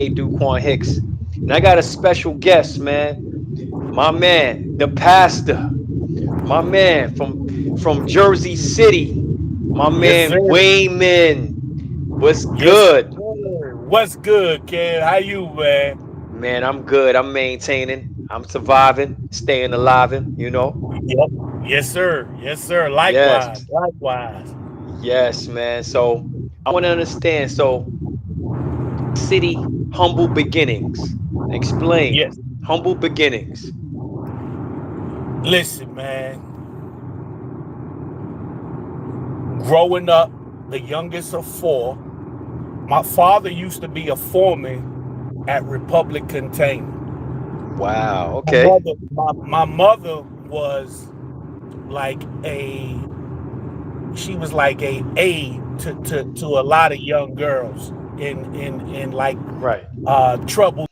Duquan Hicks. And I got a special guest, man. My man, the pastor. My man from Jersey City. My Yes, sir. man Waymond. What's Yes, good? sir. What's good, kid? How you, man? Man, I'm good. I'm maintaining. I'm surviving, staying alive. Yep. Yes, sir. Yes, sir. Likewise. Yes. Likewise. Yes, man. So I want to understand. So city, humble beginnings. Explain. Yes. Humble beginnings. Listen, man. Growing up, the youngest of four, my father used to be a foreman at Republic Container. Wow. My Okay. mother, my mother was like a she was like a aide to a lot of young girls in like Right. trouble.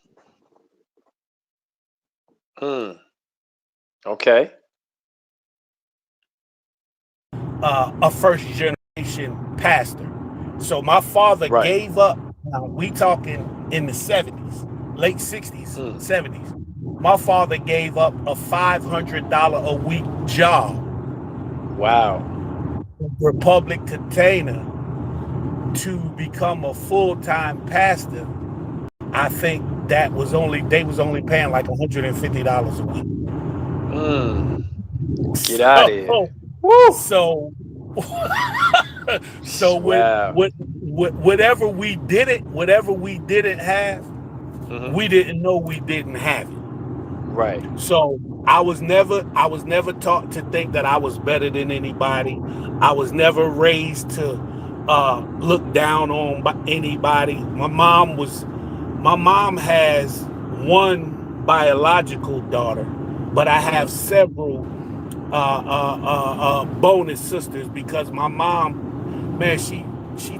Hmm. Okay. A first generation pastor. So my father Right. gave up. Now we talking in the 70s, late 60s, Hmm. 70s. My father gave up a $500 a week job, Wow. Republic Container, to become a full-time pastor. I think that was only they was only paying like $150 a week. Hmm. Get out of here. So Woo. so so Wow. whatever we didn't have, Hmm. we didn't know we didn't have it. Right. So I was never taught to think that I was better than anybody. I was never raised to look down on anybody. My mom has one biological daughter, but I have Hmm. several bonus sisters because my mom, man, she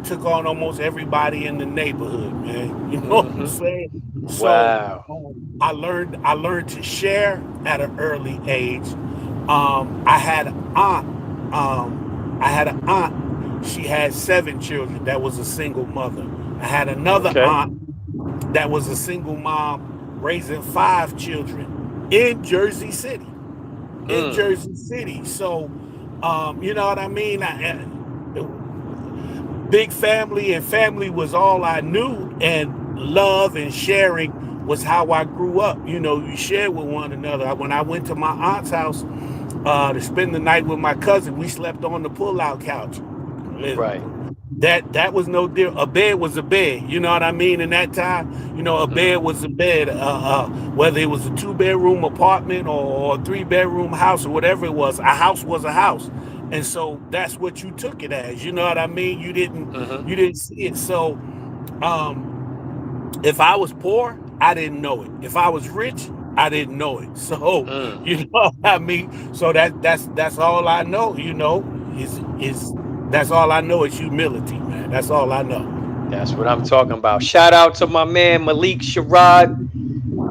took on almost everybody in the neighborhood, man. You know what I'm Hmm. saying? So Wow. I learned to share at an early age. I had an aunt. I had an aunt. She had 7 children. That was a single mother. I had another Okay. aunt that was a single mom raising 5 children in Jersey City. In Hmm. Jersey City. So, you know what I mean? Big family, and family was all I knew, and love and sharing was how I grew up. You know, you share with one another. When I went to my aunt's house to spend the night with my cousin, we slept on the pull-out couch. Right. That was no deal. A bed was a bed. You know what I mean? In that time, a Hmm. bed was a bed. Whether it was a 2 bedroom apartment or a 3 bedroom house or whatever it was a house. And so that's what you took it as. You know what I mean? You didn't Hmm. you didn't see it. So if I was poor, I didn't know it. If I was rich, I didn't know it. So Hmm. you know what I mean. So that's all I know. Is that's all I know is humility, man. That's all I know. That's what I'm talking about. Shout out to my man Malik Sherrod,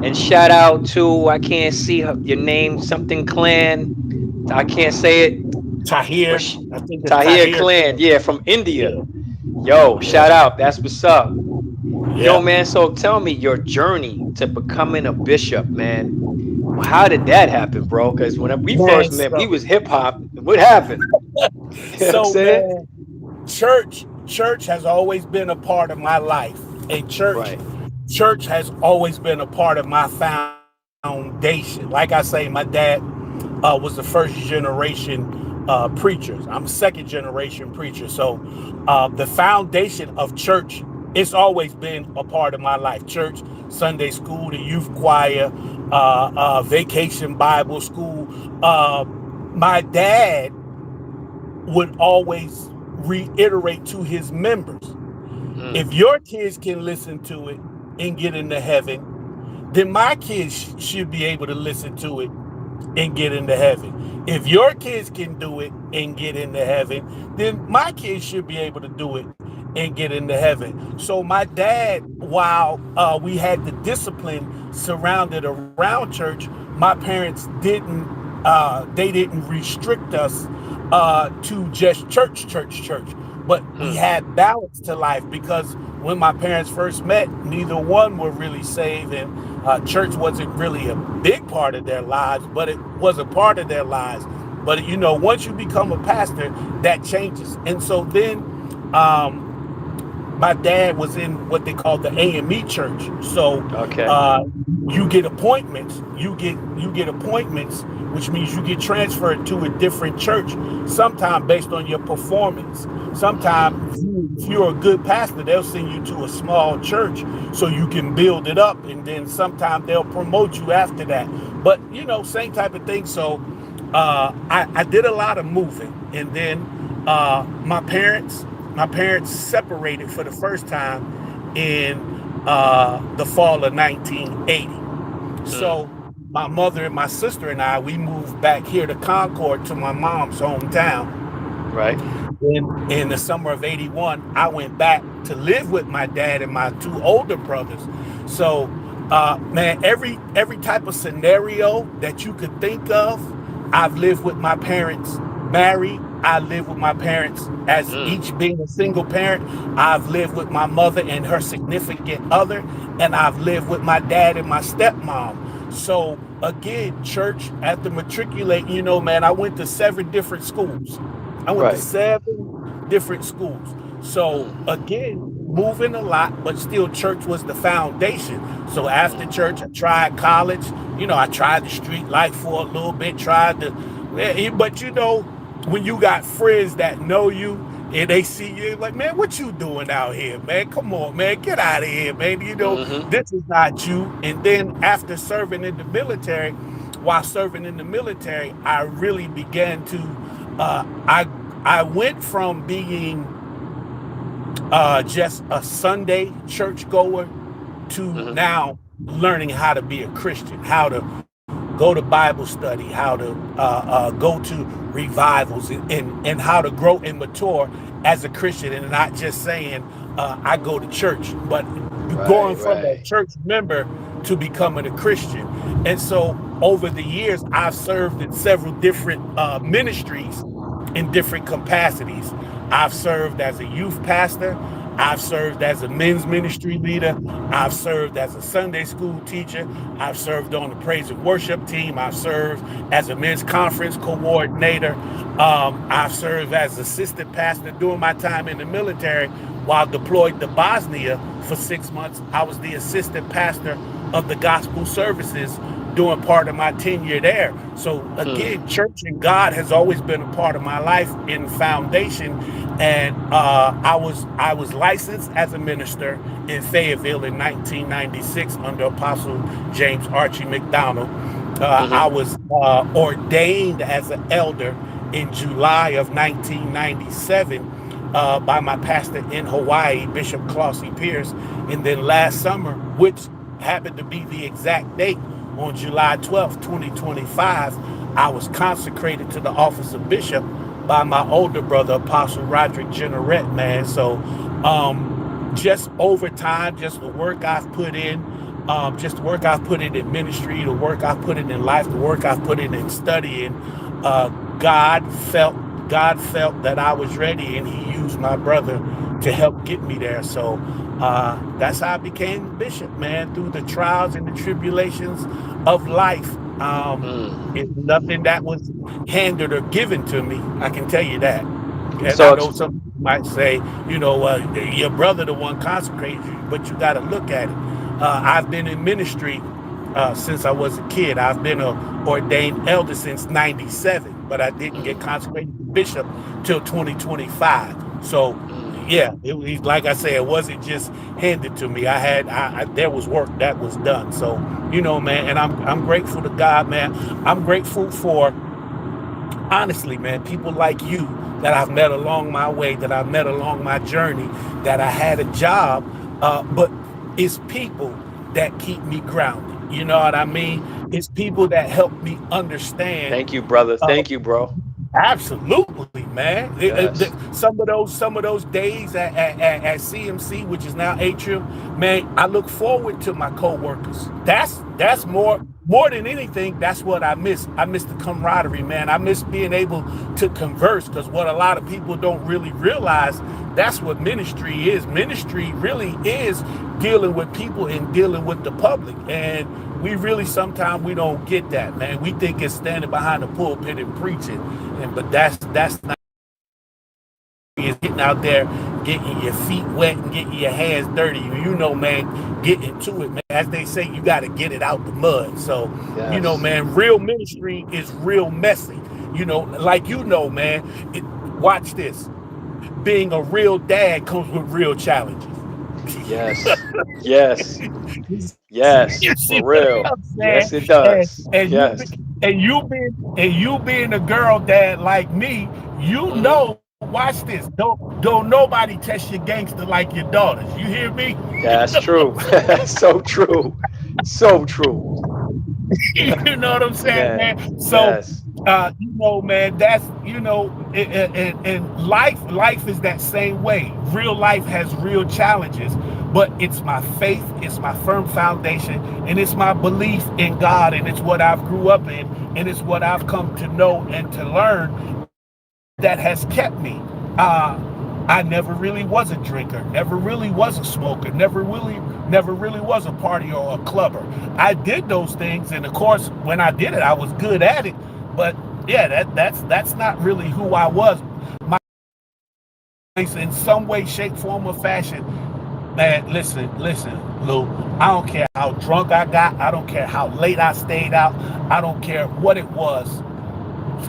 and shout out to I can't see your name, something clan. I can't say it, but Tahir, I think it's Tahir Tahir. clan, yeah, from India. Yeah, Yo, yeah, shout out. That's what's up. Yo, yeah. man. So tell me your journey to becoming a bishop, man. How did that happen, bro? Because when we Man, first met, we was hip hop. What happened? You know what I'm so saying? man, church has always been a part of my life. And church Right. church has always been a part of my foundation. Like I say, my dad was the first generation preacher. I'm second generation preacher. So the foundation of church, it's always been a part of my life. Church, Sunday school, the youth choir, vacation Bible school. My dad would always reiterate to his members, Mm. if your kids can listen to it and get into heaven, then my kids should be able to listen to it and get into heaven. If your kids can do it and get into heaven, then my kids should be able to do it and get into heaven. So my dad, while we had the discipline surrounded around church, my parents didn't they didn't restrict us to just church. but we Hmm. had balance to life because when my parents first met, neither one were really saved, and church wasn't really a big part of their lives, but it was a part of their lives. But once you become a pastor, that changes. And so then, um, my dad was in what they call the AME church. So Okay. uh, you get appointments. You get appointments, which means you get transferred to a different church. Sometimes based on your performance. Hmm. Sometimes if you're a good pastor, they'll send you to a small church so you can build it up, and then sometimes they'll promote you after that. But same type of thing. So I did a lot of moving, and then my parents separated for the first time in the fall of 1980. Hmm. So my mother and my sister and we moved back here to Concord to my mom's hometown. Right. In the summer of 81, I went back to live with my dad and my two older brothers. So, man, every type of scenario that you could think of, I've lived with my parents married. I lived with my parents as Hmm. each being a single parent. I've lived with my mother and her significant other, and I've lived with my dad and my stepmom. So again, church after matriculating, man, I went to 7 different schools. I went to Right. 7 different schools. So Hmm. again, moving a lot, but still church was the foundation. So after Hmm. church, I tried college. I tried the street life for a little bit, but when you got friends that know you and they see you like, man, what you doing out here, man? Come on, man, get out of here, man. Hmm. This is not you. And then after serving in the military, while serving in the military, I really began to I went from being just a Sunday church goer to Hmm. now learning how to be a Christian, how to go to Bible study, how to go to revivals, and how to grow and mature as a Christian, and not just saying I go to church, but Right. going from a Right. church member to becoming a Christian. And so over the years, I've served in several different ministries in different capacities. I've served as a youth pastor. I've served as a men's ministry leader. I've served as a Sunday school teacher. I've served on the praise and worship team. I've served as a men's conference coordinator. I've served as assistant pastor during my time in the military while deployed to Bosnia for 6 months. I was the assistant pastor of the gospel services during part of my tenure there. So Hmm. again, church and God has always been a part of my life in foundation. And I was licensed as a minister in Fayetteville in 1996 under Apostle James Archie McDonald. I Hmm. was ordained as an elder in July of 1997 by my pastor in Hawaii, Bishop Clossie Pierce. And then last summer, which happened to be the exact date, on July 12th, 2025, I was consecrated to the office of bishop by my older brother, Apostle Roderick Jenerette, man. So just over time, just the work I've put in, just the work I've put in ministry, the work I've put in life, the work I've put in studying, uh, God felt God felt that I was ready, and He used my brother to help get me there. So that's how I became bishop, man, through the trials and the tribulations of life. Hmm. It's nothing that was handed or given to me. I can tell you that. And I So, know some people might say, your brother the one consecrated you, but you got to look at it. I've been in ministry since I was a kid. I've been an ordained elder since '97, but I didn't get hmm. consecrated to bishop till 2025. So, Hmm. yeah, like I said, it wasn't just handed to me. There was work that was done. So, man, and I'm grateful to God, man. I'm grateful for, honestly, man, people like you that I've met along my way, that I've met along my journey, that I had a job, but it's people that keep me grounded. You know what I mean? Hmm. It's people that help me understand. Thank you, brother. uh, Thank you, bro. Absolutely, man. Yes. Some of those days at CMC, which is now Atrium, man, I look forward to my coworkers. That's Hmm. more. more than anything, that's what I miss. I miss the camaraderie, man. I miss being able to converse, because what a lot of people don't really realize, that's what ministry is. Ministry really is dealing with people and dealing with the public. And we really, sometimes we don't get that, man. We think it's standing behind the pulpit and preaching. But that's not, is getting out there, getting your feet wet and getting your hands dirty. You know, man, get into it, man. As they say, you got to get it out the mud. So, you know, Yes. man, real ministry is real messy. You know, like, you know, man, watch this. Being a real dad comes with real challenges. Yes. Yes. You Yes. see For what real. I'm saying? Yes, it And does. and you Yes. and you being a girl dad like me, you Hmm. know. Watch this. Don't nobody test your gangster like your daughters. You hear me? That's true. So true. So true. You know what I'm saying, Man. man? So, Yes. you know, man, that's, you know, and life is that same way. Real life has real challenges, but it's my faith, it's my firm foundation, and it's my belief in God, and it's what I've grew up in, and it's what I've come to know and to learn that has kept me. I never really was a drinker, never really was a smoker, never really was a party or a clubber. I did those things, and of course, when I did it, I was good at it. But yeah, that's not really who I was. My in some way, shape, form, or fashion. Man, listen, Lou. I don't care how drunk I got. I don't care how late I stayed out. I don't care what it was.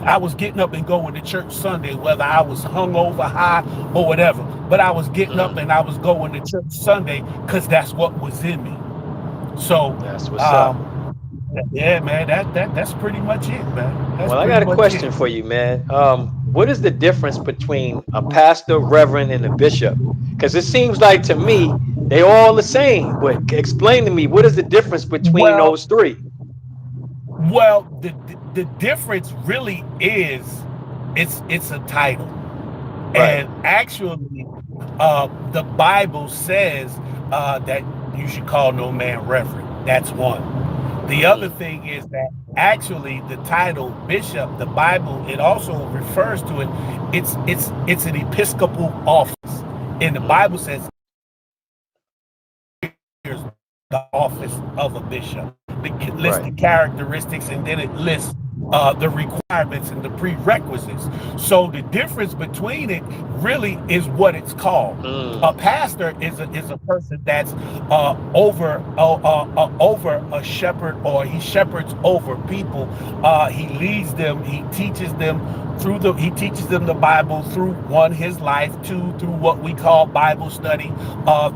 I was getting up and going to church Sunday, whether I was hungover, high, or whatever. But I was getting up Mm. and I was going to church Sunday because that's what was in me. So, That's what's up. um, yeah, man, that's pretty much it, man. That's Well, I pretty got a much it. question for you, man. What is the difference between a pastor, reverend, and a bishop? Because it seems like to me they all the same. But explain to me, what is the difference between Well, those three? well, the difference really is it's a title. Right. And actually, the Bible says that you should call no man reverend. That's one. The other Mm. thing is that actually the title bishop, the Bible, it also refers to it. It's an episcopal office, and the Mm. Bible says here's the office of a bishop. It lists Right. the characteristics, and then it lists the requirements and the prerequisites. So the difference between it really is what it's called. A Mm. pastor is a person that's over a shepherd, or he shepherds over people. He leads them. He teaches them he teaches them the Bible through, one, his life, two, through what we call Bible study,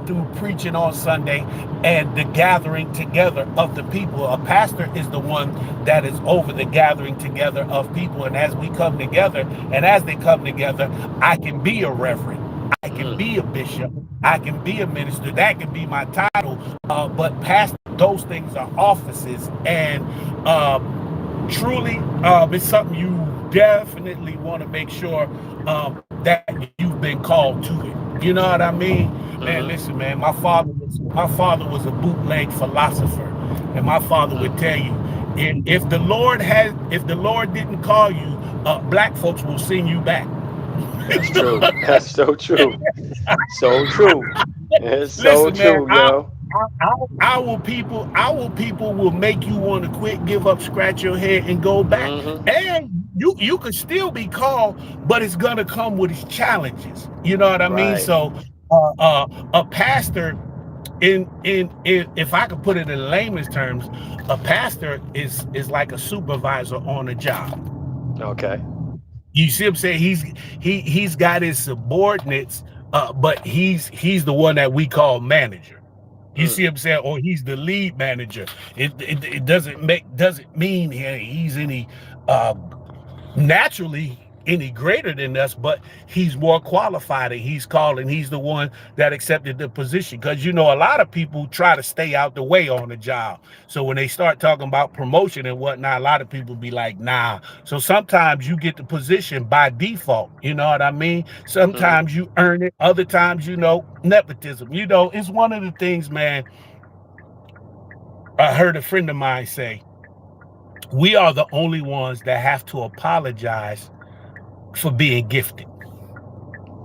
through preaching on Sunday, and the gathering together of the people. A pastor is the one that is over the gathering together of people. And as we come together, and as they come together, I can be a reverend, I can Mm. be a bishop, I can be a minister. That can be my title. But pastor, those things are offices. And truly, it's something you definitely want to make sure that you've been called to it. You know what I mean? Man, Mm-hmm. listen, man. My father was a bootleg philosopher, and my father Mm. would tell you, if the Lord didn't call you, black folks will send you back. That's true. That's so true. So true. It's so Listen, man, true, yo. our people will make you want to quit, give up, scratch your head, and go back. Mm-hmm. And you could still be called, but it's gonna come with its challenges. You know what I mean? Right. So, a pastor, in if I could put it in layman's terms, a pastor is like a supervisor on a job. Okay. You see what I'm saying? He's got his subordinates, but he's the one that we call manager. You Mm. see what I'm saying? Or he's the lead manager. It doesn't mean he's any uh, naturally any greater than us, but he's more qualified, and he's called, and he's the one that accepted the position. Because a lot of people try to stay out the way on the job. So when they start talking about promotion and whatnot, a lot of people be like, nah. So sometimes you get the position by default. You know what I mean? Mm. Sometimes you earn it. Other times, nepotism. It's one of the things, man. I heard a friend of mine say, We are the only ones that have to apologize for being gifted.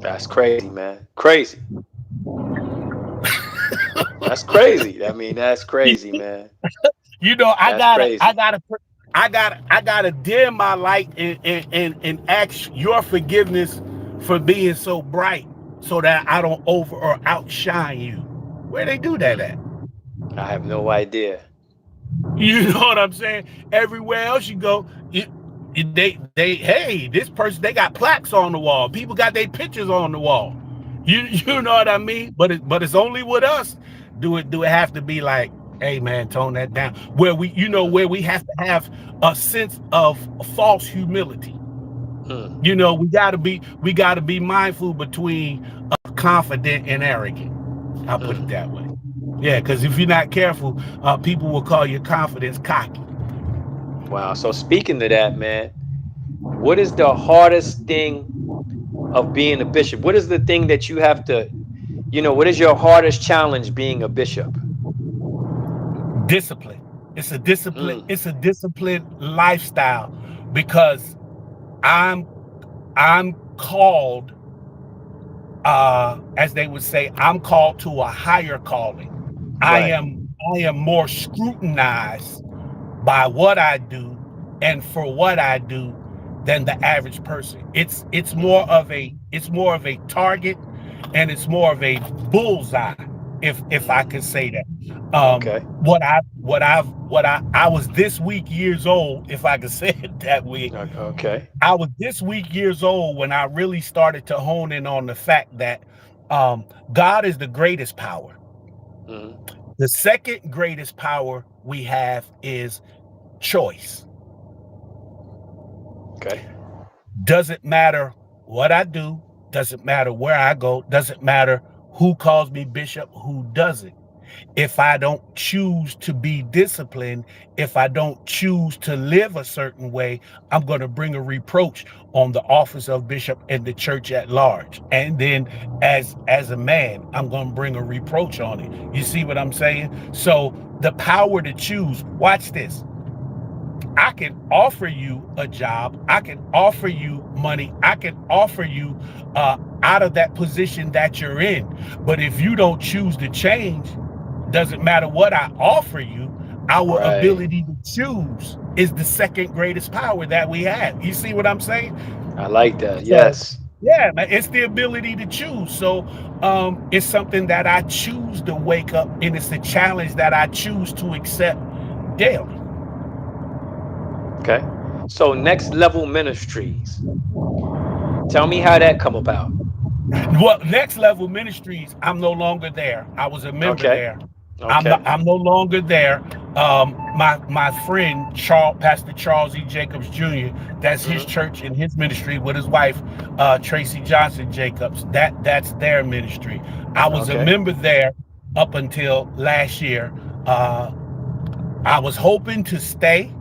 That's crazy, man. Crazy. That's crazy. I mean, that's crazy, man. You know, That's crazy. I gotta dim my light and ask your forgiveness for being so bright, so that I don't over or outshine you. Where they do that Mm, at? I have no idea. You know what I'm saying? Everywhere else you go, hey, this person, they got plaques on the wall. People got their pictures on the wall. You Mm, know what I mean? But it's only with us. Do it have to be like, hey man, tone that down. Where we, mm, where we have to have a sense of false humility. mm, We gotta be mindful between confident and arrogant. I'll put it mm. that way. Yeah, because if you're not careful, people will call your confidence cocky. Wow. So speaking to that, man, what is the hardest thing of being a bishop? What is the thing that you have to, what is your hardest challenge being a bishop? Discipline. It's a discipline. Mm, It's a disciplined lifestyle because I'm I'm called, as they would say, I'm called to a higher calling. I right. am I am more scrutinized by what I do and for what I do than the average person. It's Mm, more of a target, and it's more of a bullseye, if I could mm. say that. Um, Okay. what I was this week years old, if I could say it that way. Okay. I was this week years old when I really started to hone in on the fact that God is the greatest power. Mm, The second greatest power we have is choice. okay. Doesn't matter what I do, doesn't matter where I go, doesn't matter who calls me bishop, who doesn't. If I don't choose to be disciplined, if I don't choose to live a certain way, I'm going to bring a reproach on the office of bishop and the church at large. And then as a man, I'm going to bring a reproach on it. You see what I'm saying? So the power to choose, watch this. I can offer you a job. I can offer you money. I can offer you out of that position that you're in. But if you don't choose to change, doesn't matter what I offer you, our Right. ability to choose is the second greatest power that we have. You see what I'm saying? I like that. So, Yes. yeah, man, it's the ability to choose. So, it's something that I choose to wake up, and it's a challenge that I choose to accept daily. Okay. So next level ministries. Tell me how that come about. Well, Next Level Ministries, I'm no longer there. I was a member Okay. there. Okay. I'm no longer there. My friend Pastor Charles E. Jacobs Jr. That's his Hmm. church and his ministry with his wife, Tracy Johnson Jacobs. That's their ministry. I was a Okay. member there up until last year. Uh, I was hoping to stay,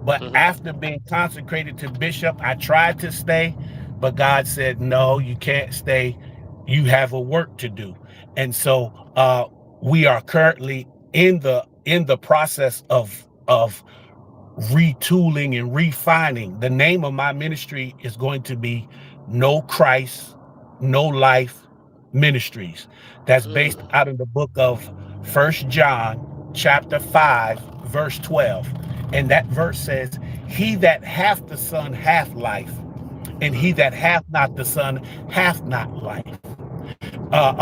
but Hmm. after being consecrated to bishop, I tried to stay, but God said, no, you can't stay. You have a work to do. And so we are currently in the process of retooling and refining. The name of my ministry is going to be No Christ, No Life Ministries. That's based Mm. out of the book of First John chapter 5 verse 12. And that verse says, he that hath the Son hath life, and he Mm. that hath not the Son hath not life.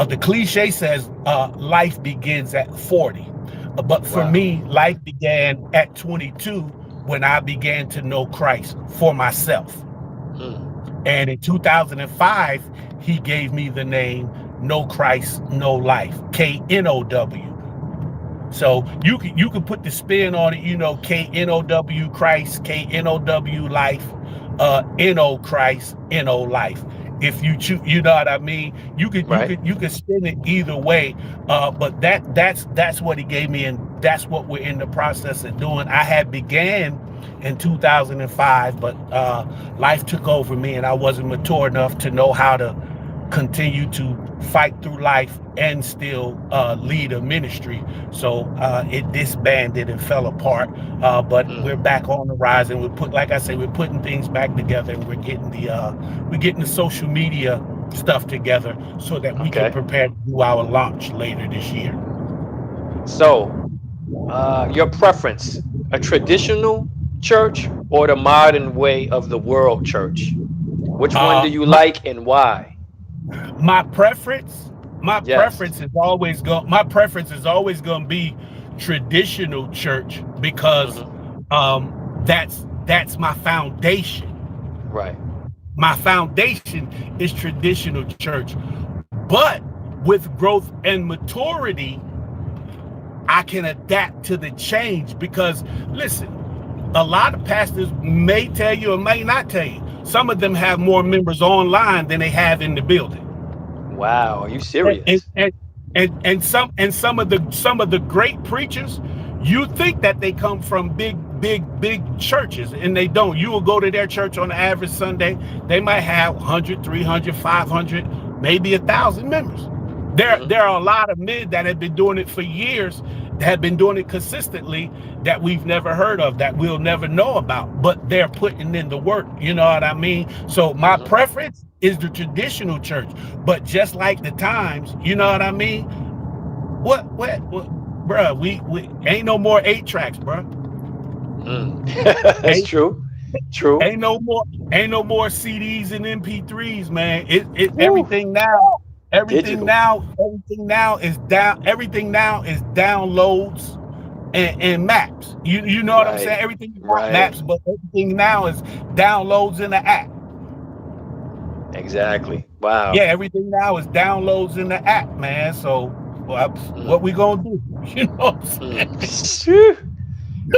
The cliche says life begins at 40. But for Wow. me, life began at 22 when I began to know Christ for myself. Mm. And in 2005, he gave me the name No Christ, No Life, KNOW. So you can put the spin on it, KNOW Christ, KNOW life, NO Christ, NO life. If you choose, you know what I mean. You could you Right. could you could spin it either way. But that's what he gave me, and that's what we're in the process of doing. I had began in 2005, but life took over me, and I wasn't mature enough to know how to continue to fight through life and still lead a ministry. So it disbanded and fell apart. But we're Mm, back on the rise, and like I say, we're putting things back together, and we're getting the social media stuff together so that we can okay. prepare to do our launch later this year. So, your preference, a traditional church or the modern way of the world church? Which one do Uh, you my, like and why? my preference, my Yes. preference is always going. My preference is always going to be traditional church because Hmm. that's my foundation. Right. My foundation is traditional church, but with growth and maturity, I can adapt to the change because listen, a lot of pastors may tell you or may not tell you. Some of them Hmm. have more members online than they have in the building. Wow. Are you And and, serious? and, some of the great preachers, you think that they come from big churches, and they don't. You will go to their church on the average Sunday, they might have 100, 300, 500, maybe 1,000 members. Hmm. There are a lot of men that have been doing it for years, that have been doing it consistently, that we've never heard of, that we'll never know about, but they're putting in the work. You know what I mean? So my Hmm. preference is the traditional church, but just like the times, you know what I mean? What bruh, we ain't no more 8 tracks, bruh. Mm. That's Ain't true. True. ain't no more ain't no more CDs and MP3s, man. It Woo. Digital. everything now is downloads and maps. You know what I'm saying? Right. Everything is not Right. maps, but everything now is downloads in the app. Exactly. Yeah, Wow. everything now is downloads in the app, man. So Mm. what we gonna do? You know what I'm Mm. saying? Phew.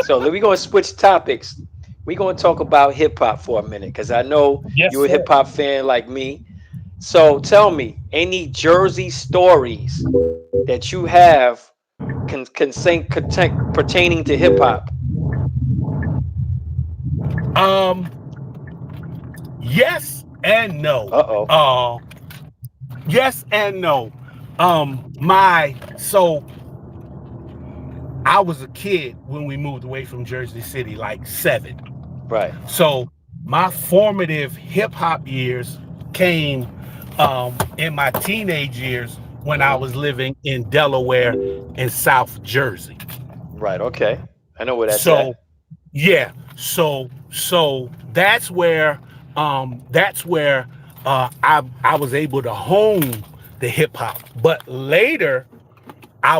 So we're gonna switch topics. We're gonna talk about hip hop for a minute because I know Yes, you're a sir. hip hop fan like me. So tell me, any Jersey stories that you have pertaining to hip hop? Um, yes and no. Uh oh. Uh, yes and no. My so I was a kid when we moved away from Jersey City, like 7. Right. So my formative hip hop years came in my teenage years when I Hmm. was living in Delaware and South Jersey. Right. Okay. I know where that's So at. yeah, so that's where I was able to hone the hip hop. But later I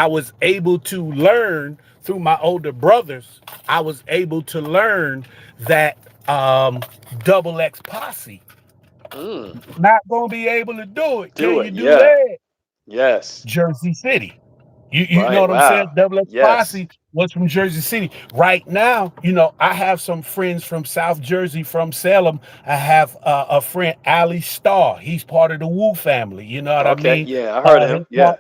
was able to learn through my older brothers. I was able to learn that double X posse Mm. not gonna be able to do it. Can Do you it. do Yeah. that? Yes. Jersey City. You know Right. what I'm saying? Wow. Double X Yes. Posse was from Jersey City. Right now, I have some friends from South Jersey, from Salem. I have a friend, Ali Starr. He's part of the Wu family. You know what I Okay. mean? Yeah. I heard of him. Yeah.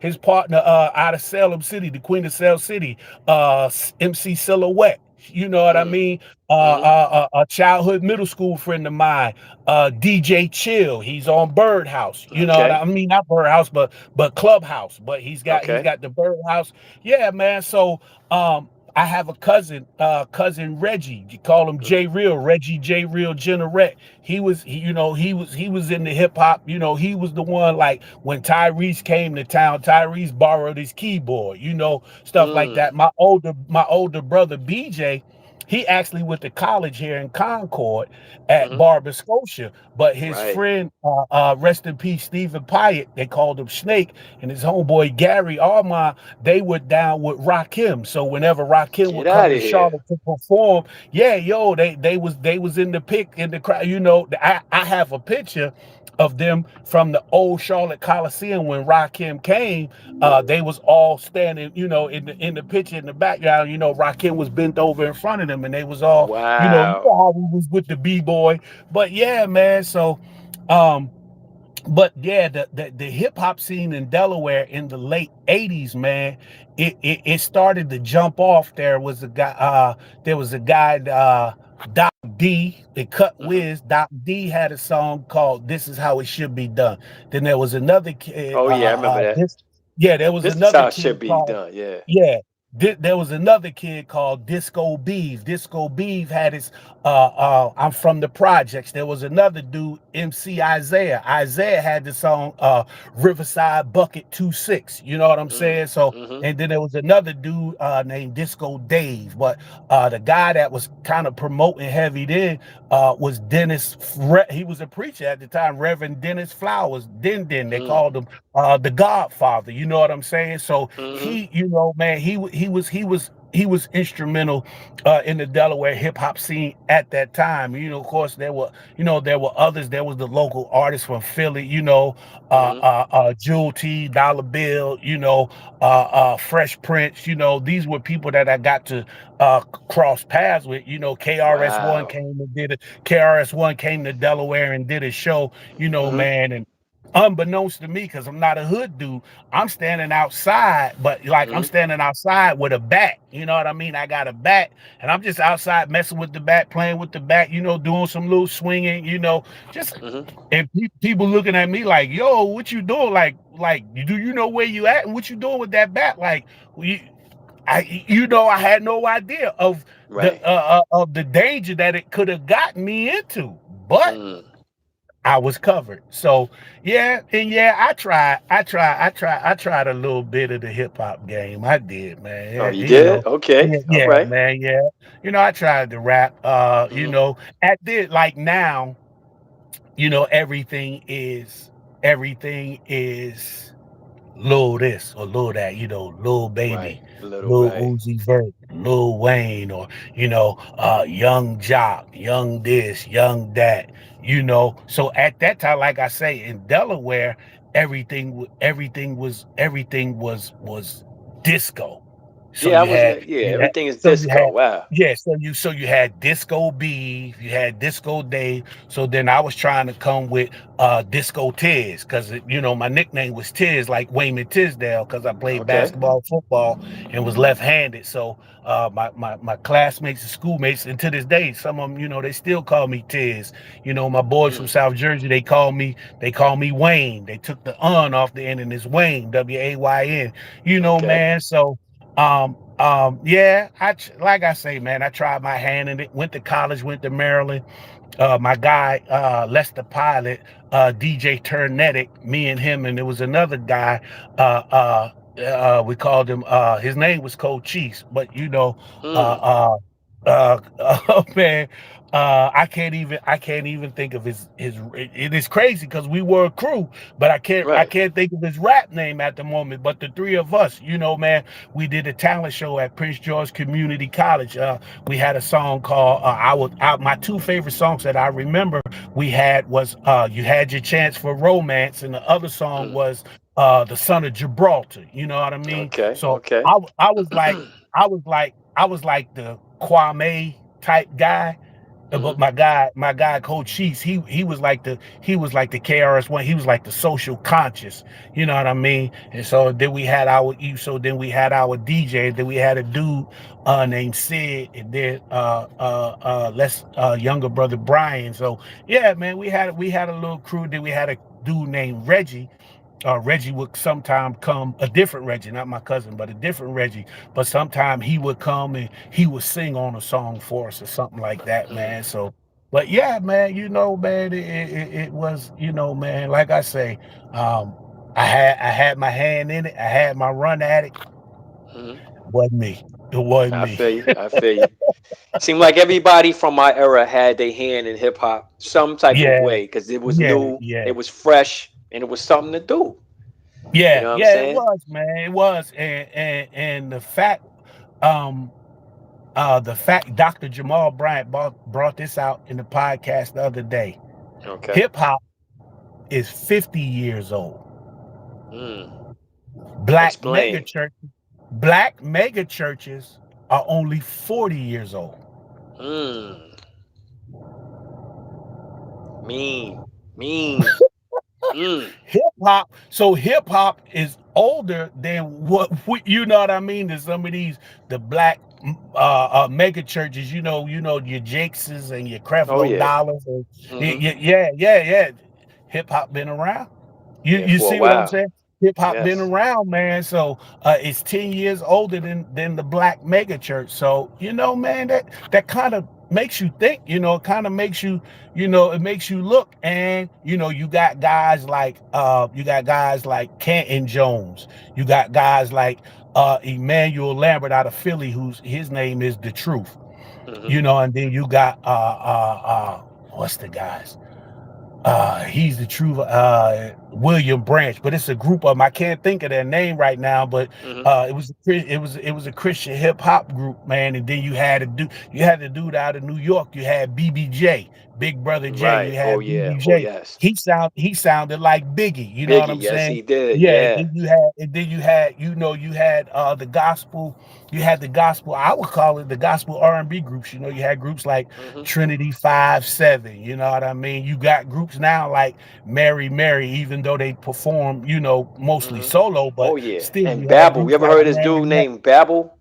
His partner out of Salem City, the Queen of Salem City, MC Silhouette. You know what I Mm. mean? Hmm. A childhood middle school friend of mine, DJ Chill. He's on Birdhouse. You know what Okay. I mean? Not Birdhouse, but Clubhouse. But he's Okay. got the Birdhouse. Yeah, man. So I have a cousin Reggie. You call him Mm. J Real, Reggie J Real Jenerette. He was in the hip hop. He was the one, like when Tyrese came to town. Tyrese borrowed his keyboard. Stuff like Mm. that. My older brother BJ, he actually went to college here in Concord at Hmm. Barber Scotia. But his Right. friend, rest in peace, Stephen Pyatt, they called him Snake, and his homeboy Gary Armand, they were down with Rakim. So whenever Rakim Get would come out to of here. Charlotte to perform, yeah, yo, they was in the in the crowd. I have a picture of them from the old Charlotte Coliseum when Rakim came. They was all standing, in the picture in the background. Rakim was bent over in front of them, and they was all, Wow. how we was with the b-boy. But yeah, man. So, um, but yeah, the hip hop scene in Delaware in the late '80s, man, it started to jump off. There was a guy, Doc D, it cut Mhm. Wiz. Doc D had a song called "This Is How It Should Be Done." Then there was another kid. Oh yeah, I remember that. This, yeah, there was This is another how it kid should be called, done. Yeah. yeah. There was another kid called Disco Beef. Disco Beef had his I'm from the projects. There was another dude, MC Isaiah. Isaiah had the song Riverside Bucket 26. You know what I'm Mm. saying? So, Mhm. and then there was another dude named Disco Dave. But the guy that was kind of promoting heavy then was he was a preacher at the time, Reverend Dennis Flowers. Den. They Mm. called him the Godfather. You know what I'm saying? So Mhm. he, man, he was instrumental in the Delaware hip hop scene at that time. Of course, there were others. There was the local artists from Philly. Mhm. Jewel T, Dollar Bill. Fresh Prince. These were people that I got to cross paths with. KRS One Wow. came and did it. KRS One came to Delaware and did a show. Mhm. Man, and unbeknownst to me, because I'm not a hood dude, I'm standing outside, but like I'm Mhm. standing outside with a bat. You know what I mean? I got a bat, and I'm just outside messing with the bat, playing with the bat. Doing some little swinging. Just Mhm. and people looking at me like, "Yo, what you doing? Like, do you know where you at and what you doing with that bat?" Like, I had no idea Right. of the danger that it could have gotten me into, but Mm. I was covered. So yeah, and yeah, I tried a little bit of the hip hop game. I did, man. Oh, Yeah, you did? yeah, Okay. All yeah, right. man, yeah. I tried to rap. Mhm. At this, like now, everything is Lil this or Lil that, Lil Right. Baby, A little Lil right. Uzi Vert, Lil Wayne, or Young Jock, Young this, Young that, So at that time, like I say, in Delaware, everything was disco. So Yeah, I you was. had Yeah, you had everything is so you disco. had Wow. yeah, so you had Disco Beef, you had Disco Dave. So then I was trying to come with Disco Tiz, because my nickname was Tiz, like Waymond Tisdale, because I played Okay. basketball, football, and was left-handed. So my classmates and schoolmates, and to this day, some of them, they still call me Tiz. My boys from Mm. South Jersey, they call me Wayne. They took the "un" off the end, and it's Wayne, Wayn. Okay. Man. So yeah, like I say, man, I tried my hand in it. Went to college, went to Maryland. My guy, Lester Pilot, DJ Turnetic, me and him, and there was another guy. We called him. His name was Cold Cheese, but Mm. uh, man, I can't even think of his. It is crazy because we were a crew, but I Right. can't think of his rap name at the moment. But the three of us, man, we did a talent show at Prince George Community College. We had a song called my two favorite songs that I remember we had was "You Had Your Chance for Romance," and the other song Mm. was "The Son of Gibraltar." You know what I mean? Okay. So Okay. I was like the Kwame type guy. But Mhm. my guy, Coach Cheese, he was like the KRS One. He was like the social conscious. You know what I mean? And so then we had our DJ. Then we had a dude named Sid, and then let's younger brother Brian. So yeah, man, we had a little crew. Then we had a dude named Reggie. Reggie would sometime come, a different Reggie, not my cousin, but a different Reggie. But sometime he would come and he would sing on a song for us or something like that, Mm. man. So, but yeah, man, man, it was, man, like I say, um, I had my hand in it. I had my run at it. Mhm. Wasn't me. It wasn't I me. feel you. I feel you. Seemed like everybody from my era had their hand in hip hop some type of Yeah, way because it was yeah, new, yeah, it was fresh, and it was something to do. You yeah, know what I'm yeah. It saying? was, man. It was, and um, the fact Dr. Jamal Bryant brought this out in the podcast the other day. Okay. Hip hop is 50 years old. Mm. Black mega Explain. church, black mega churches are only 40 years old. Mm. Mean. Mean. Mm. Hip hop is older than what you know what I mean. Than some of the black mega churches, your Jakeses and your Oh Creflo yeah. Dollars, and Hmm. yeah. Hip hop been around. You Yeah, you for a see what I'm while. saying? Hip hop been Yes. around, man. So it's 10 years older than the black mega church. So man, that kind of makes you think. It kind of makes you, it makes you look, and you got guys like Canton Jones. You got guys like Emmanuel Lambert out of Philly, whose his name is The Truth. Hmm. And then you got what's the guys? He's the true William Branch, but it's a group of them. I can't think of their name right now, but Hmm. it was a Christian hip hop group, man. And then you had the dude out of New York. You had BBJ, Big Brother J. You Right. Oh had yeah. Oh BBJ. yes. He sounded like Biggie. You know what Biggie. I'm Yes, saying? he did. Yeah. Yeah. And then you had the gospel. You had the gospel. I would call it the gospel R&B groups. You had groups like Hmm. Trinity 5-7. You know what I mean? You got groups now like Mary, even though they perform, mostly Hmm. solo, but Oh yeah. still And you had Babel. You groups ever like heard this Mary dude Mary. named Babel?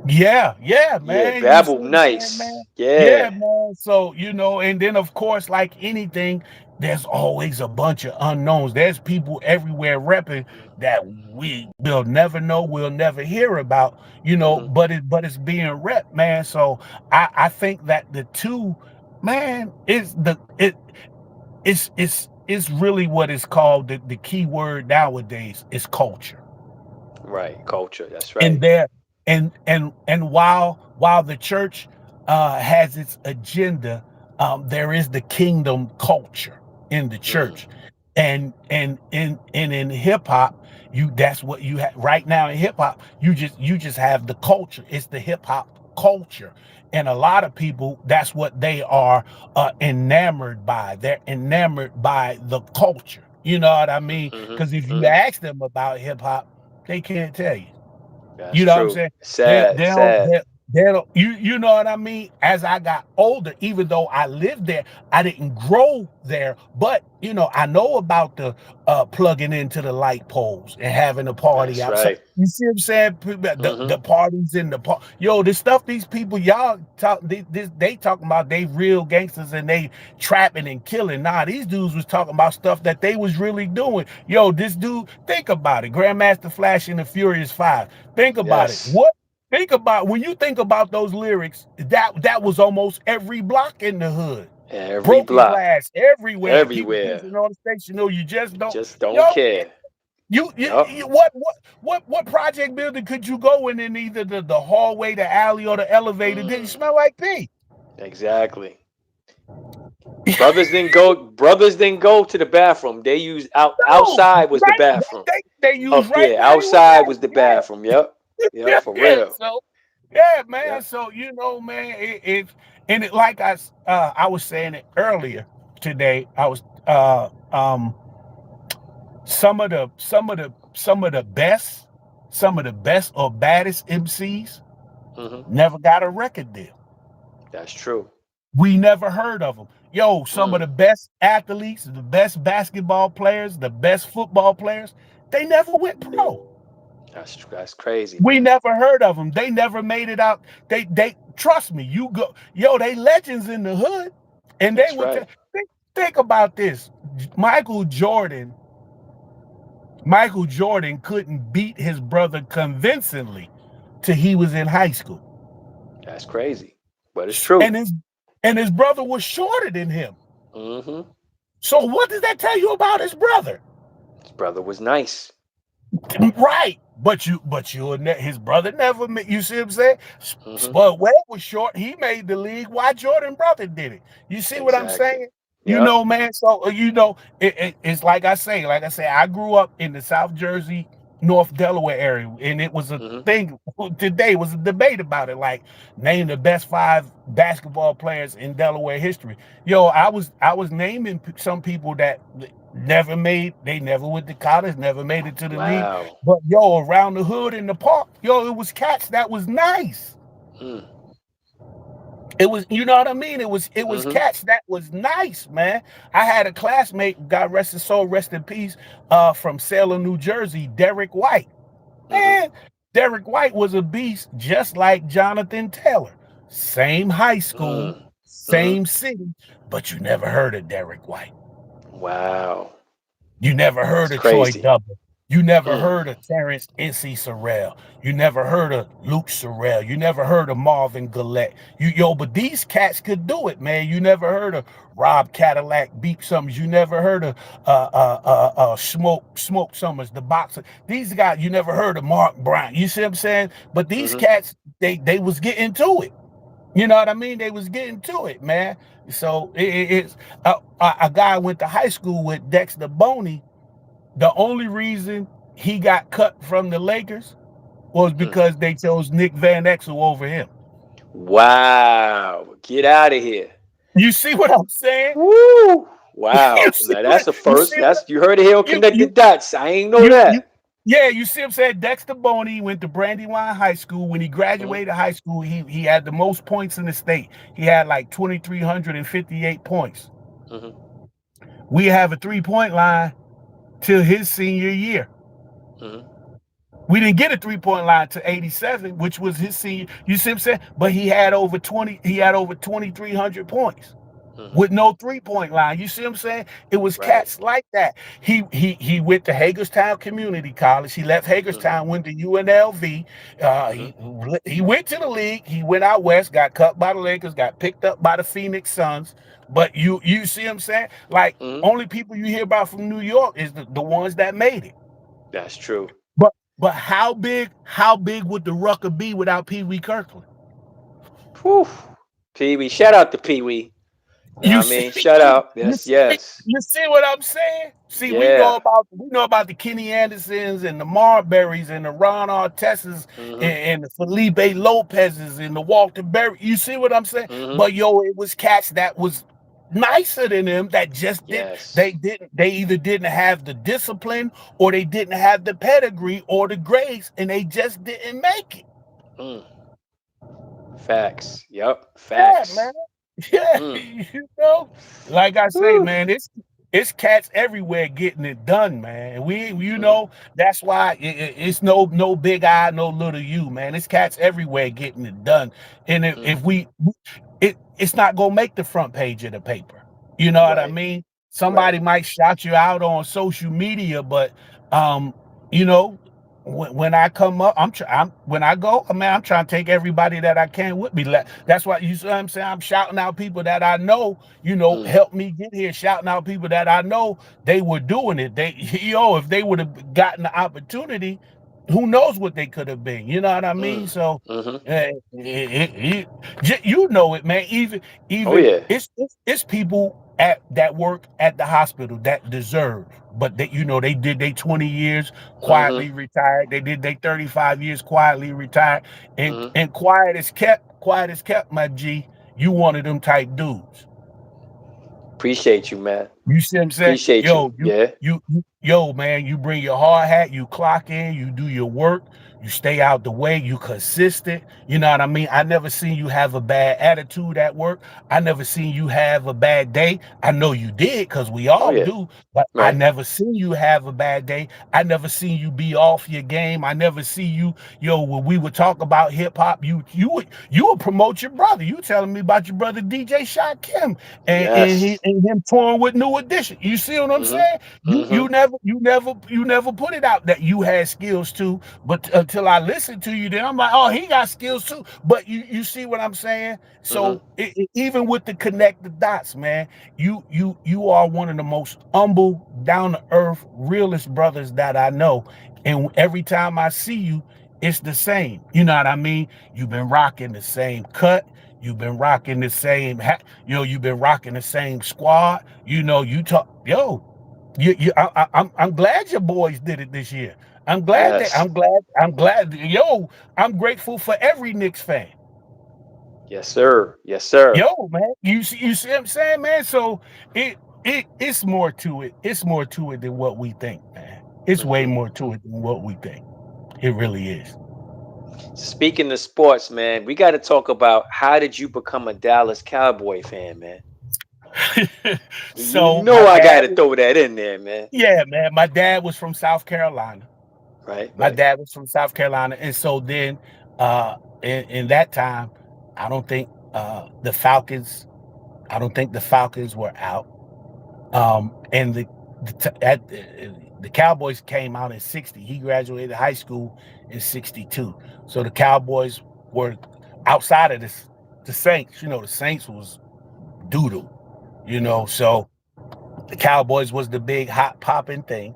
Yeah, Yeah, man. You see Babel. what I'm saying, Nice. man? Yeah, Yeah. man. So, and then of course, like anything, there's always a bunch of unknowns. There's people everywhere repping that we will never know, we'll never hear about, Hmm. but it's being rep, man. So I think that the two, man, it's really what is called the key word nowadays is culture. Right. Culture. That's And right. there and while the church has its agenda, there is the kingdom culture in the Mm. church. And in hip hop, that's what you have right now. In hip hop, you just have the culture. It's the hip hop culture. And a lot of people, that's what they are enamored by. They're enamored by the culture. You know what I mean? Hmm. Because if you Hmm. ask them about hip hop, they can't tell you. That's You know what I'm true. saying? They Sad. they don't Sad. they don't you know what I mean? As I got older, even though I lived there, I didn't grow there, but I know about the plugging into the light poles and having a party That's outside. right. You see what I'm saying? The Hmm. parties in the park. Yo, the stuff these people y'all talk they talking about they real gangsters and they trapping and killing. Nah, these dudes was talking about stuff that they was really doing. Yo, this dude, think about it. Grandmaster Flash and the Furious Five. Think about it. Yes. What? Think about when you think about those lyrics. That was almost every block in the hood. Every Broken block. glass everywhere. People Everywhere. pushing on the station. You just don't. Just don't Yo, care. Yup. what project building could you go in either the hallway, the alley, or the elevator? Didn't Mm. smell like pee. Exactly. Brothers didn't go to the bathroom. They used No, outside was the right? bathroom. They use Up right there. where they was Outside at. was the Yeah. bathroom. Yep. Yep. For Yeah, real. so yeah, man. Yep. So man, like I was saying it earlier today. I was some of the best or baddest MCs Hmm. never got a record deal. That's true. We never heard of them. Yo, some of Mm. the best athletes, the best basketball players, the best football players, they never went pro. That's crazy, We man. never heard of them. They never made it out. They trust me. You go, yo. They legends in the hood, and they That's would right. think about this. Michael Jordan. Michael Jordan couldn't beat his brother convincingly till he was in high school, That's crazy. But it's true. and his brother was shorter than him. Hmm. So what does that tell you about his brother? His brother was nice. Right. His brother never made, you see what I'm saying? Hmm. Spud Webb was short. He made the league. Why Jordan brother did it? You see what I'm Exactly. saying? Yep. Man. So it's like I say, I grew up in the South Jersey, North Delaware area, and it was a Hmm. thing today was a debate about it. Like, name the best 5 basketball players in Delaware history. Yo, I was naming some people that they never went to college, never made it to the league. Wow. But yo, around the hood in the park, yo, it was cats that was nice. Mm. It was, you know what I mean? It was Hmm. cats that was nice, man. I had a classmate, God rest his soul, rest in peace, from Salem, New Jersey, Derek White. Hmm. Man, Derek White was a beast, just like Jonathan Taylor. Same high school, Mm. Mm-hmm. same city, but you never heard of Derek White. Wow. You never It's heard of Troy crazy. Double. You never Mm. heard of Terrence NC Sorrell. You never heard of Luke Sorrell. You never heard of Marvin Gillette. But these cats could do it, man. You never heard of Rob Cadillac Beep Summers. You never heard of Smoke Summers, the boxer. These guys, you never heard of Mark Bryant. You see what I'm saying? But these Mm-hmm. cats, they was getting to it. You know what I mean? They was getting to it, man. So it's a guy I went to high school with, Dexter Boney. The only reason he got cut from the Lakers was Mm. because they chose Nick Van Exel over him. Wow. Get out of here. You see what I'm saying? Woo! you Wow. see Now what that's a you first. see what That's you heard it here on you you Connected Dots. I ain't know you that. yeah, you see what I'm saying? Dexter Boney went to Brandywine High School. When he Mm-hmm. graduated high school, he had the most points in the state. He had like 2,358 points. Mm-hmm. We have a 3-point line till his senior year. Mm-hmm. We didn't get a 3-point line to 87, which was his senior. You see what I'm saying? But he had over 2,300 points Mm-hmm. with no 3-point line. You see what I'm saying? It was Right. cats like that. He went to Hagerstown Community College. He left Mm-hmm. Hagerstown, went to UNLV. Mm-hmm. He went to the league. He went out west, got cut by the Lakers, got picked up by the Phoenix Suns. But you see what I'm saying? Like, Mm-hmm. only people you hear about from New York is the ones that made it. That's true. But how big would the Rucker be without Pee Wee Kirkland? Whew. Pee Wee. Shout out to Pee Wee. Know what You I see, mean? Shout out. you Yes. see, Yes. you see what I'm saying? See, we know Yeah. about the Kenny Andersons and the Marburys and the Ron Arteses Mm-hmm. and the Felipe Lopez's and the Walter Berry. You see what I'm saying? Mm-hmm. But it was cats that was nicer than them that just Yes. they either didn't have the discipline or they didn't have the pedigree or the grades and they just didn't make it. Mm. Facts. Yep. Yeah, man. Facts. Yeah, Mm. like I say, Whew. man, it's cats everywhere getting it done, man. Mm-hmm. That's why it's no big I, no little you, man. It's cats everywhere getting it done, and Mm. it's not gonna make the front page of the paper. You know what I Right. mean? Right. Somebody might shout you out on social media, but um, you know, when I come up, when I go, man, I'm trying to take everybody that I can with me. That's why you see what I'm saying. I'm shouting out people that I know, Mm. help me get here. Shouting out people that I know they were doing it. If they would have gotten the opportunity, who knows what they could have been. You know what I mean? Mm. So, Mm-hmm. you know it, man. Oh Even yeah. it's people that work at the hospital that deserve, but they did their 20 years Mm-hmm. quietly retired. They did their 35 years quietly retired, Mm-hmm. and quiet as kept, my G. You one of them type dudes. Appreciate you, man. You see what I'm saying? Appreciate you. Yeah. Man, you bring your hard hat, you clock in, you do your work, you stay out the way, you consistent. You know what I mean? I never seen you have a bad attitude at work. I never seen you have a bad day. I know you did because we Oh all yeah. do, but I Right. never seen you have a bad day. I never seen you be off your game. I never see you, when we would talk about hip hop, you would promote your brother. You telling me about your brother DJ Shot Kim Yes. and him touring with New Edition. You see what I'm Mm-hmm. saying? You Mm-hmm. you never put it out that you had skills too. But until I listened to you, then I'm like, oh, he got skills too. But you see what I'm saying? Mm-hmm. So even with the connect the dots, man, you are one of the most humble, down to earth, realest brothers that I know. And every time I see you, it's the same. You know what I mean? You've been rocking the same cut. You've been rocking the same hat. You've been rocking the same squad. You talk, I'm glad your boys did it this year. I'm glad that Yes. I'm glad. I'm grateful for every Knicks fan. Yes, sir. Yes, sir. Man, you see what I'm saying, man. So it's more to it. It's more to it than what we think, man. It's way Mm-hmm. more to it than what we think. It really is. Speaking of sports, man, we got to talk about how did you become a Dallas Cowboy fan, man? You So know I got to throw that in there, man. yeah, man, my dad was from South Carolina. Right. My Right. dad was from South Carolina, and so then in that time, I don't think the Falcons. I don't think the Falcons were out. And the Cowboys came out in '60. He graduated high school in '62. So the Cowboys were outside of this. The Saints, the Saints was doodle. Hmm. So the Cowboys was the big hot popping thing.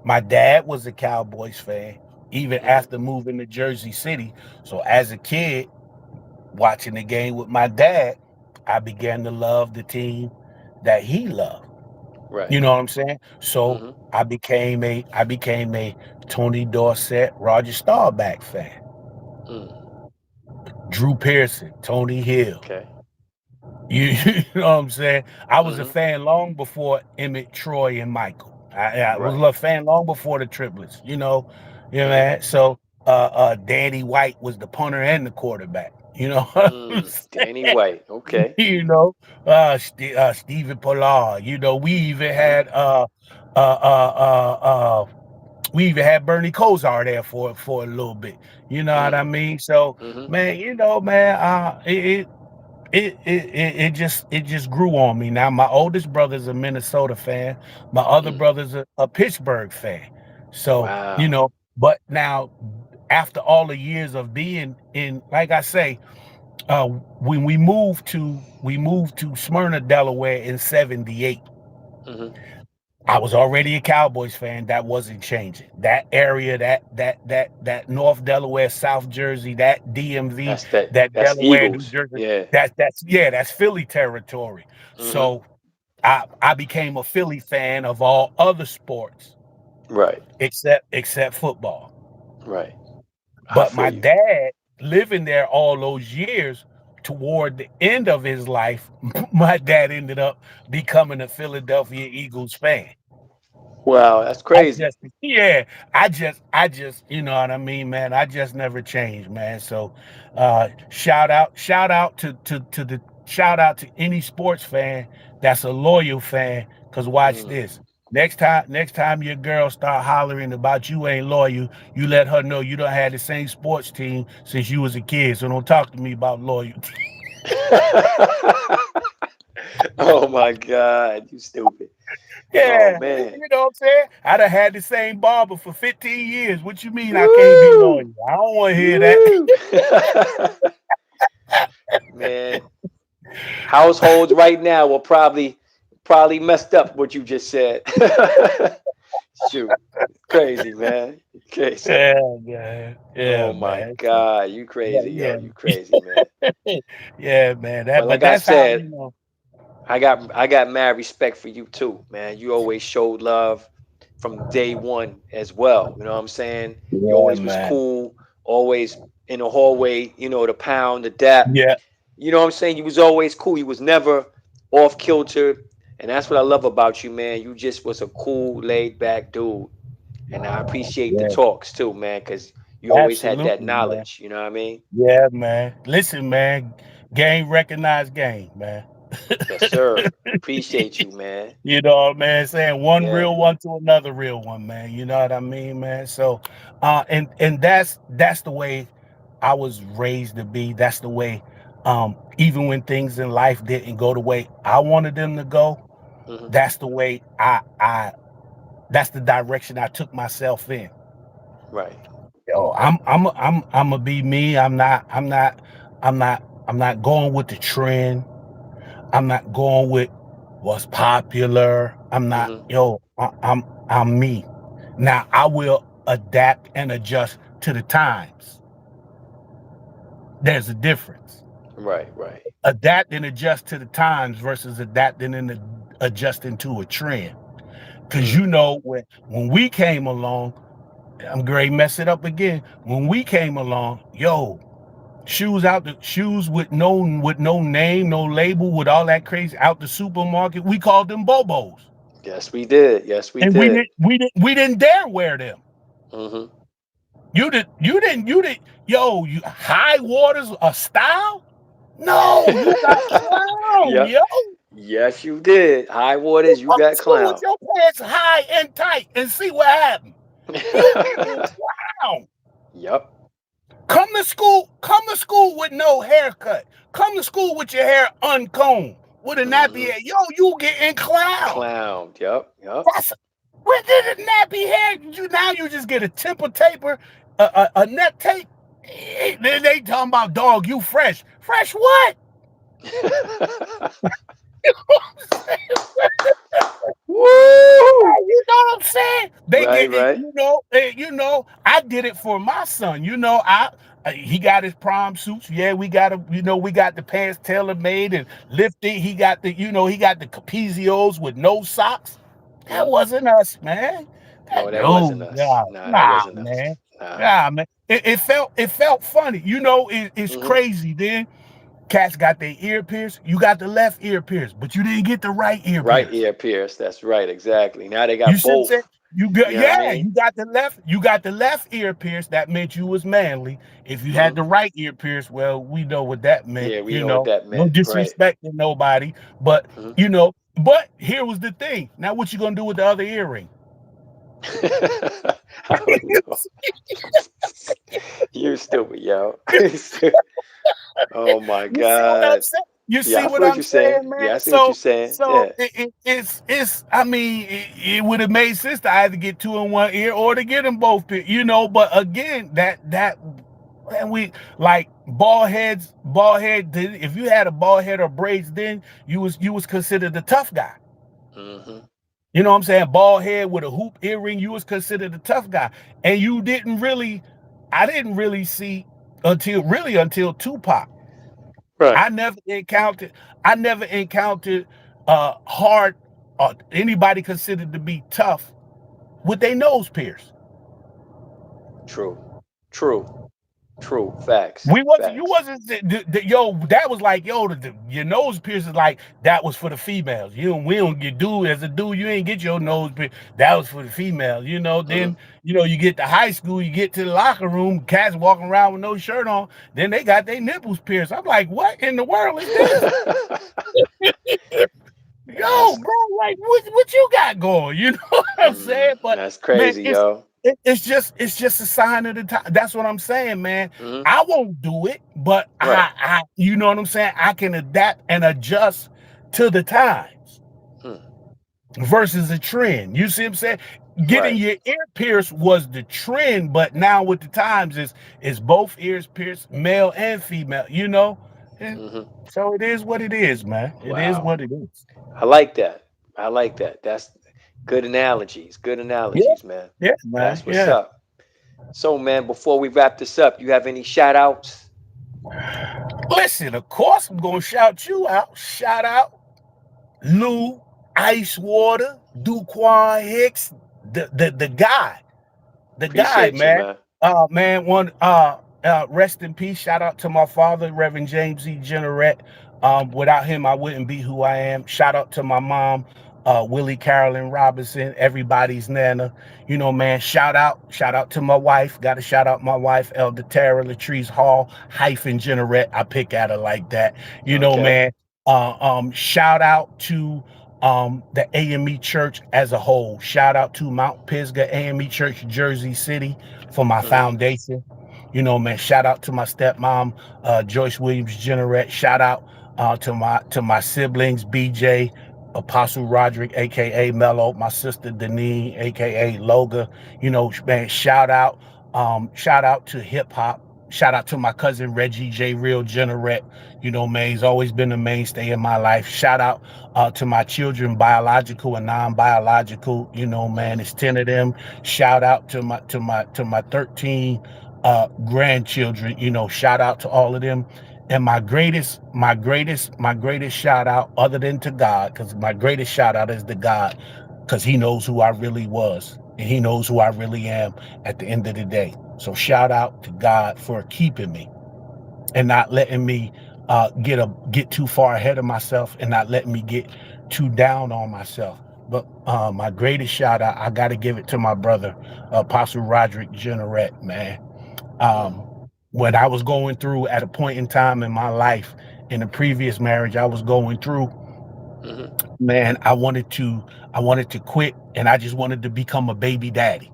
My dad was a Cowboys fan, even Hmm. after moving to Jersey City. So as a kid, watching the game with my dad, I began to love the team that he loved. Right. You know what I'm saying? So Hmm. I became a Tony Dorsett, Roger Staubach fan. Mm. Drew Pearson, Tony Hill. Okay. You know what I'm saying? I was a Hmm. fan long before Emmett, Troy, and Michael. I was Right. a fan long before the triplets. Hmm. Man. So Danny White was the punter and the quarterback. You know what I'm Mm. Danny saying? White. Okay. you know, Stephen Pollard. We even Hmm. had uh, uh, uh, Bernie Kosar there for a little bit. You know what I Mm. mean? So Hmm. man, man, it just grew on me. Now my oldest brother's a Minnesota fan. My other Mm. brother's a Pittsburgh fan. So Wow. but now after all the years of being in, like I say, when we moved to Smyrna, Delaware in '78. Hmm. I was already a Cowboys fan. That wasn't changing. That area, that North Delaware, South Jersey, that DMV, That's that. that That's Delaware, New Eagles. Jersey, Yeah. that's Philly territory. Hmm. So I became a Philly fan of all other sports Right. except football. Right. I But feel my you. dad, living there all those years, toward the end of his life, my dad ended up becoming a Philadelphia Eagles fan. Wow. That's I crazy. just, yeah, I just, you know what I mean, man. I just never changed, man. So, shout out to any sports fan that's a loyal fan. Cause watch Mm. this. Next time your girl start hollering about you ain't loyal, you let her know you don't have the same sports team since you was a kid. So don't talk to me about loyalty. Oh my God. You stupid. Oh Yeah, man. you know what I'm saying? I done had the same barber for 15 years. What you mean I can't be Woo! loyal? I don't want to hear that. Woo! Man, households right now will probably messed up what you just said. Shoot, crazy man, crazy. Yeah, man. Oh Yeah, my man. So, God, you crazy, yo, yeah. you crazy man. Yeah, man. But But like I that's how, said, I got mad respect for you too, man. You always showed love from day one as well. You know what I'm saying? You yeah, always was man. cool, always in the hallway. The pound, the dap. Yeah, You know what I'm saying? You was always cool. You was never off kilter. And that's what I love about you, man. You just was a cool, laid back dude. And I appreciate the yeah. talks too, man, because you always had that Absolutely, man. knowledge. You know what I mean? Yeah, man. Listen, man. Game recognized game, man. Yes, sir. Appreciate you, man. You know what I'm saying? One Yeah. real one to another real one, man. You know what I mean, man? So and that's the way I was raised to be. That's the way even when things in life didn't go the way I wanted them to go, Hmm. that's the way I that's the direction I took myself in. Right. Yo, I'm gonna be me. I'm not going with the trend. I'm not going with what's popular. I'm not, Hmm. I'm me. Now I will adapt and adjust to the times. There's a difference. Right. Right. Adapt and adjust to the times versus adapting and adjusting to a trend. Cause Mm. when we came along, I'm great mess it up again. When we came along, shoes with no name, no label, with all that crazy out the supermarket, we called them Bobos. Yes, we did. Yes, we And we did. didn't we didn't we didn't dare wear them. Hmm. You high waters a style? No, you got clown, Yep. yo. Yes, you did. High waters, you Walk to got school with clown. your pants high and tight and see what happened. You get a clown. Yep. Come to school with no haircut. Come to school with your hair uncombed. With a nappy Mm-hmm. hair. Yo, you getting clown. Clowned. Yep. Yep. That's with the nappy hair. You just get a temper taper, a neck tape. Then they talking about dog, you fresh. Fresh what? Woo! You know what I'm saying? They Right. get it, Right. I did it for my son. He got his prom suits. Yeah, we got the pants tailor made and lifted. He got the capizios with no socks. That Mm. wasn't us, man. No, that wasn't No, us. nah, Nah, that nah, wasn't us. man. Nah. Nah, man. It felt funny. It's Mm-hmm. crazy. Then cats got their ear pierced. You got the left ear pierced, but you didn't get the right ear Right pierced. ear pierced. That's right. Exactly. Now they You got should say both. you got You know what I yeah, mean? you got the left ear pierced. That meant you was manly. If you had Mm-hmm. the right ear pierced, well, we know what that meant, Yeah, we know what that No meant. Right. disrespect to nobody, but Mm-hmm. but here was the thing. Now what you gonna do with the other earring? I don't know. You stupid, yo. Oh my You see what I'm God. saying? You Yeah, see I what feel what I'm you're saying. saying, man? Yeah, I see what you're So saying. so Yeah. it's I mean it would have made sense to either get two in one ear or to get them both, but again, that and we like bald head. If you had a bald head or braids, then you was considered the tough guy. Mm-hmm. You know what I'm saying? Bald head with a hoop earring, you was considered the tough guy, and I didn't really see until Tupac. Right. I never encountered I never encountered hard or anybody considered to be tough with their nose pierced. True. True. True. Facts. We wasn't you Facts. wasn't yo that was like your nose pierced is like that was for the females. We don't get dude as a dude you ain't get your nose pierced. That was for the females. Mm-hmm. Then you get to high school, you get to the locker room, cats walking around with no shirt on. Then they got their nipples pierced. I'm like, what in the world is this? Yo, That's bro, like what you got going? You know what I'm saying? But that's man, crazy, yo. it's just a sign of the time. That's what I'm saying, man. Mm-hmm. I won't do it, but Right. I you know what I'm saying? I can adapt and adjust to the times Hmm. versus a trend. You see what I'm saying? Getting Right. your ear pierced was the trend, but now with the times is both ears pierced, male and female, And Mm-hmm. so it is what it is, man. It is Wow. what it is. I like that. I like that. That's good analogies. Good Yeah, analogies, man. yeah, man. That's what's Yeah. up. So, man, before we wrap this up, you have any shout outs? Listen, of course, I'm gonna shout you out. Shout out Lou, Ice Water, Duquan Hicks, the guy, Appreciate you, man. man. Man, rest in peace. Shout out to my father, Reverend James E. Jenerette. Without him, I wouldn't be who I am. Shout out to my mom, Willie Carolyn Robinson, everybody's nana. Man, shout out to my wife. Got to shout out my wife, Elder Tara Latrice Hall, Jenerette. I pick at her like that. Okay. Man. Shout out to the AME Church as a whole. Shout out to Mount Pisgah AME Church, Jersey City, for my Mm-hmm. foundation. Man, shout out to my stepmom, Joyce Williams Jenerette. Shout out to my siblings, BJ, Apostle Roderick, aka Mello, my sister Denise, aka Loga. Man, shout out to hip hop. Shout out to my cousin Reggie J. Real Jenerette. Man, he's always been a mainstay in my life. Shout out to my children, biological and non-biological. Man, Mm-hmm. it's 10 of them. Shout out to my 13 grandchildren. Shout out to all of them. And my greatest shout out, other than to God, because my greatest shout out is to God, because He knows who I really was and He knows who I really am at the end of the day. So shout out to God for keeping me and not letting me get too far ahead of myself and not letting me get too down on myself. But my greatest shout out, I got to give it to my brother, Apostle Roderick Jenerette, man. Mm-hmm. When I was going through at a point in time in my life, in the previous marriage I was going through, Mm-hmm. man, I wanted to quit, and I just wanted to become a baby daddy.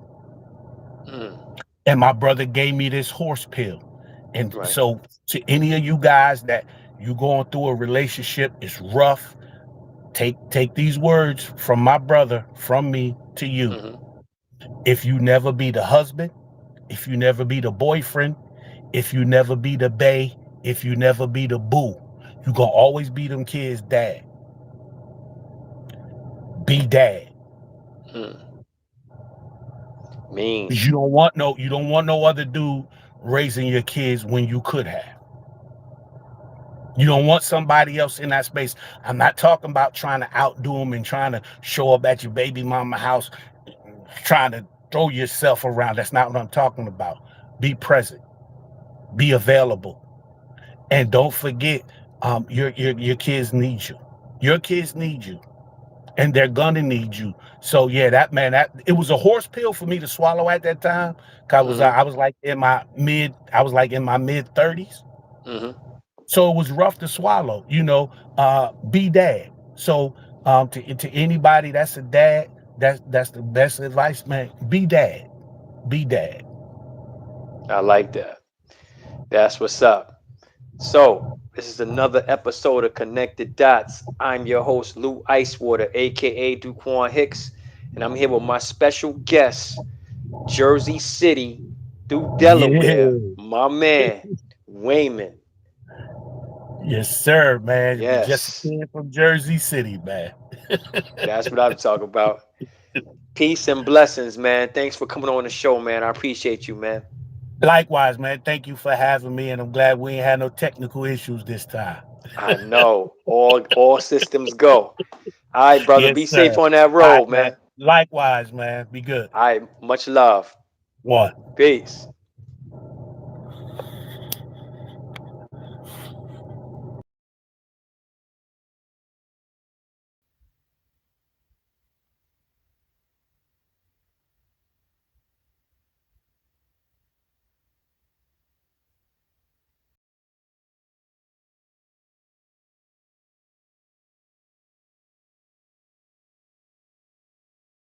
And my brother gave me this horse pill. And Right. so to any of you guys that you going through a relationship, it's rough. Take these words from my brother, from me to you. Mm-hmm. If you never be the husband, if you never be the boyfriend, if you never be the bae, if you never be the boo, you gonna always be them kids' dad. Be dad. Mm. Mean. You don't want no other dude raising your kids when you could have. You don't want somebody else in that space. I'm not talking about trying to outdo them and trying to show up at your baby mama house, trying to throw yourself around. That's not what I'm talking about. Be present, be available, and don't forget, your kids need you. Your kids need you, and they're gonna need you. So yeah, that man, that it was a horse pill for me to swallow at that time. Cause Mm-hmm. I was like I was like in my mid 30s. Mm-hmm. So it was rough to swallow, be dad. So to anybody that's a dad, that's the best advice, man. Be dad. Be dad. I like that. That's what's up. So, this is another episode of Connected Dots. I'm your host, Lou Icewater, aka Duquan Hicks, and I'm here with my special guest, Jersey City through Delaware, Yeah. my man, Waymond. Yes, sir, man. Just a Yes, kid from Jersey City, man. that's what I'm talking about. Peace and blessings, man. Thanks for coming on the show, man. I appreciate you, man. Likewise, man. Thank you for having me, and I'm glad we ain't had no technical issues this time. I know. All systems go. All right, brother. Yes, Be safe sir. on that All right, road, man. man. Likewise, man. Be good. All right. Much love. One. Peace.